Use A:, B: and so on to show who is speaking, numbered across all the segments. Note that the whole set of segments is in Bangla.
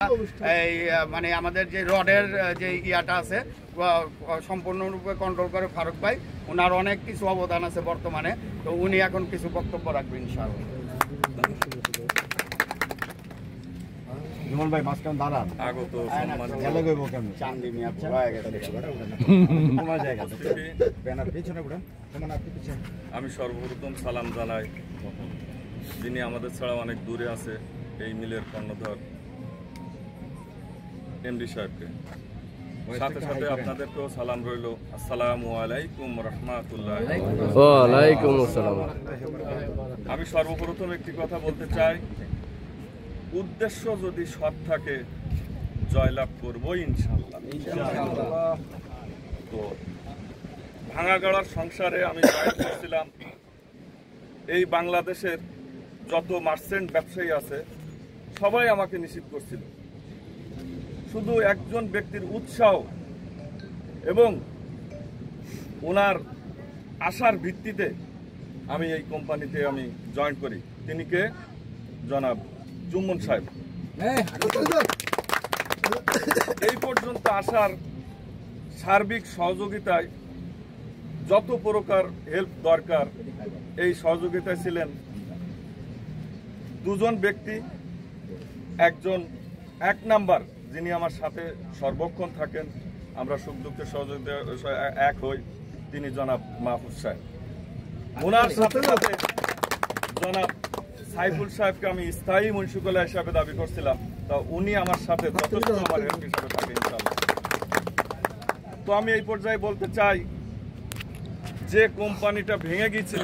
A: এই মানে আমাদের যে রডের যে ইয়াটা আছে সম্পূর্ণরূপে কন্ট্রোল করে ফারুক ভাই। ওনার অনেক কিছু অবদান আছে বর্তমানে, তো উনি এখন কিছু বক্তব্য রাখবেন ইনশাআল্লাহ।
B: ভাই মাঝখানে দাঁড়ান,
A: আগত
B: গেলে গইব কেমন
A: চান্দি মিয়া হয়ে গেছে
B: তোমার জায়গা ব্যানার পিছনে পড়েন, তোমার আপনি পিছনে।
C: আমি সর্বপ্রথম সালাম জানাই যিনি আমাদের ছাড়া অনেক দূরে আছে, এই মিলের কর্ণধর এমডি সাহেবকে। সাথে সাথে আপনাদেরকেও সালাম রইল। আসসালামু আলাইকুম রাহমাতুল্লাহ।
D: ওয়ালাইকুম আসসালাম।
C: আমি সর্বপ্রথম একটি কথা বলতে চাই, উদ্দেশ্য যদি সৎ থাকে জয়লাভ করবো ইনশাআল্লাহ। তো ভাঙাগড়ার সংসারে আমি জয়েন করছিলাম। এই বাংলাদেশের যত মার্চেন্ট ব্যবসায়ী আছে সবাই আমাকে নিষিদ্ধ করছিল। শুধু একজন ব্যক্তির উৎসাহ এবং ওনার আশার ভিত্তিতে আমি এই কোম্পানিতে আমি জয়েন করি। তিনি কে? জনাব জুম্মন সাহেব। এই পর্যন্ত আসার সার্বিক সহযোগিতায় যত প্রকার হেল্প দরকার এই সহযোগিতায় ছিলেন দুজন ব্যক্তি। একজন এক নাম্বার যিনি আমার সাথে সর্বক্ষণ থাকেন, আমরা সুখ দুঃখের সহযোগিতা এক হই, তিনি জনাব মাহফুজ সাহেব। ওনার সাথে সাথে জনাব সাইফুল সাহেবকে আমি স্থায়ী মুন্সিকলা হিসাবে দাবি করছিলাম, তা উনি আমার সাথে যথেষ্ট আমার হেল্প হিসাবে থাকে ইনশাআল্লাহ। তো আমি এই পর্যায়ে বলতে চাই, যে কোম্পানিটা ভেঙে গিয়েছিল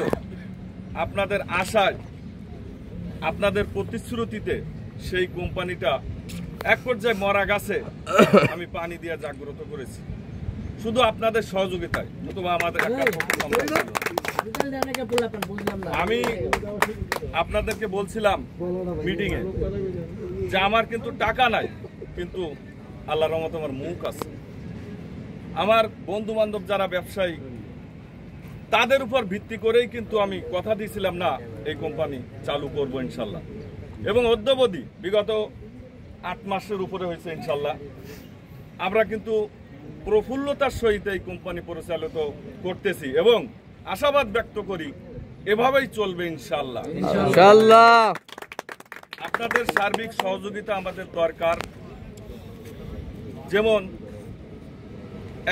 C: আপনাদের আশায়, আপনাদের প্রতিশ্রুতিতে, সেই কোম্পানিটা এক পর্যায়ে মরা গাছে আমি পানি দিয়ে জাগ্রত করেছি, শুধু আপনাদের সহযোগিতায়। আমাদের আমি আপনাদেরকে বলছিলাম মিটিং এ যে আমার কিন্তু টাকা নাই, কিন্তু আল্লাহর রহমতে আমার মুখ আছে। আমার বন্ধু বান্ধব যারা ব্যবসায়ী, তাদের উপর ভিত্তি করেই কিন্তু আমি কথা দিয়েছিলাম না এই কোম্পানি চালু করবো ইনশাল্লাহ। এবং অদ্যাবধি বিগত 8 মাসের উপরে হয়েছে ইনশাল্লাহ। আমরা কিন্তু প্রফুল্লতার সহিত এই কোম্পানি পরিচালিত করতেছি এবং আশাবাদ ব্যক্ত করি এভাবেই চলবে ইনশাল্লাহ। আপনাদের সার্বিক সহযোগিতা আমাদের দরকার। যেমন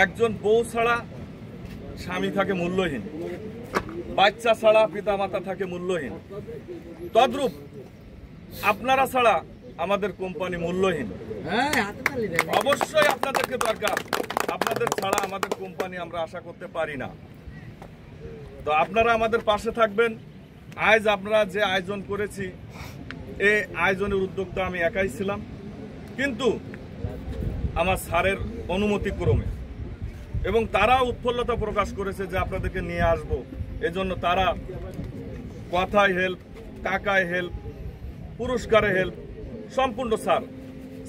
C: একজন বউ ছাড়া স্বামী থাকে মূল্যহীন, বাচ্চা ছাড়া পিতা মাতা থাকে মূল্যহীন, তদ্রূপ আপনারা ছাড়া আমাদের কোম্পানি মূল্যহীন। অবশ্যই আপনাদেরকে দরকার, আপনাদের ছাড়া আমাদের কোম্পানি আমরা আশা করতে পারি না। তো আপনারা আমাদের পাশে থাকবেন। আজ আপনারা যে আয়োজন করেছি, এই আয়োজনের উদ্যোক্তা আমি একাই ছিলাম, কিন্তু আমার স্যারের অনুমতি ক্রমে এবং তারা উৎফুল্লতা প্রকাশ করেছে যে আপনাদেরকে নিয়ে আসবো। এজন্য তারা কথায় হেল্প, টাকায় হেল্প, পুরস্কারে হেল্প, সম্পূর্ণ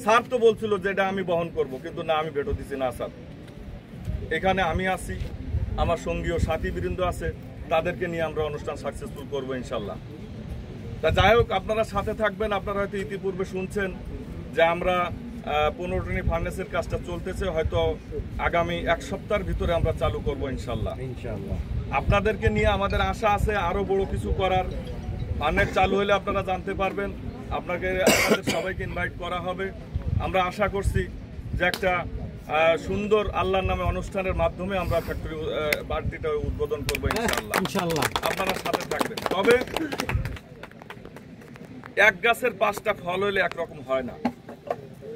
C: স্যার তো বলছিল যে এটা আমি বহন করব, কিন্তু না, আমি ভেটো দিছি না স্যার। এখানে আমি আছি, আমার সঙ্গী ও সাথীবৃন্দ আছে, তাদেরকে নিয়ে আমরা অনুষ্ঠান সাকসেসফুল করবো ইনশাল্লাহ। তা যাই হোক, আপনারা সাথে থাকবেন। আপনারা হয়তো ইতিপূর্বে শুনছেন যে আমরা 15 টনি ফার্নেসের কাজটা চলতেছে, হয়তো আগামী 1 সপ্তাহের ভিতরে আমরা চালু করবো ইনশাল্লাহ। আপনাদেরকে নিয়ে আমাদের আশা আছে আরো বড় কিছু করার। ফার্নেস চালু হলে আপনারা জানতে পারবেন, আপনাদের সবাইকে ইনভাইট করা হবে। আমরা আশা করছি যে একটা সুন্দর আল্লাহর নামে অনুষ্ঠানের মাধ্যমে আমরা ফ্যাক্টরি পার্টিটা উদ্বোধন করবো ইনশাআল্লাহ। আপনারা সাথে থাকবেন। তবে এক গাছের 5টা ফল হইলে একরকম হয় না,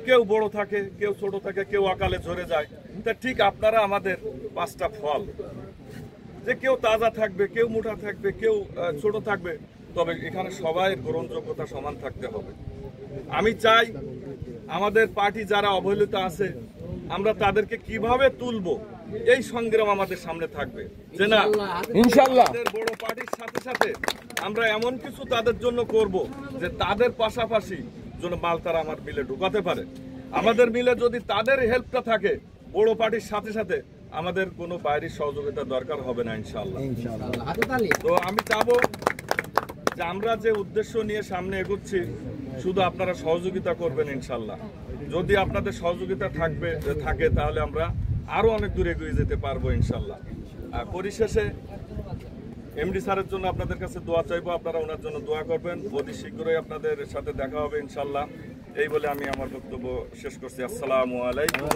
C: কেউ বড় থাকে, কেউ ছোট থাকে, কেউ অকালে ঝরে যায়। তা ঠিক আপনারা আমাদের 5টা ফল, যে কেউ তাজা থাকবে, কেউ মোটা থাকবে, কেউ ছোট থাকবে, তবে এখানে সবাই গ্রহণযোগ্যতা সমান থাকতে হবে। আমি চাই আমাদের পার্টি যারা অবহেলিত আছে, আমরা তাদেরকে কিভাবে তুলবো, এই সংগ্রাম আমাদের সামনে থাকবে। যে না, ইনশাআল্লাহ বড় পার্টির সাথে সাথে আমরা এমন কিছু তাদের জন্য করব যে তাদের পাশাপাশি যেন মাল তারা আমার মিলে ঢুকাতে পারে। আমাদের মিলে যদি তাদের হেল্পটা থাকে, বড় পার্টির সাথে সাথে আমাদের কোনো বাইরের সহযোগিতা দরকার হবে না ইনশাআল্লাহ। তো আমি চাবো যে আমরা যে উদ্দেশ্য নিয়ে সামনে এগোচ্ছি, শুধু আপনারা সহযোগিতা করবেন ইনশাল্লাহ। যদি আপনাদের সহযোগিতা থাকে তাহলে আমরা আরো অনেক দূর এগিয়ে যেতে পারবো ইনশাল্লাহ। আর পরিশেষে এমডি স্যারের জন্য আপনাদের কাছে দোয়া চাইবো, আপনারা ওনার জন্য দোয়া করবেন। অতি শীঘ্রই আপনাদের সাথে দেখা হবে ইনশাল্লাহ। এই বলে আমি আমার বক্তব্য শেষ করছি। আসসালামু আলাইকুম।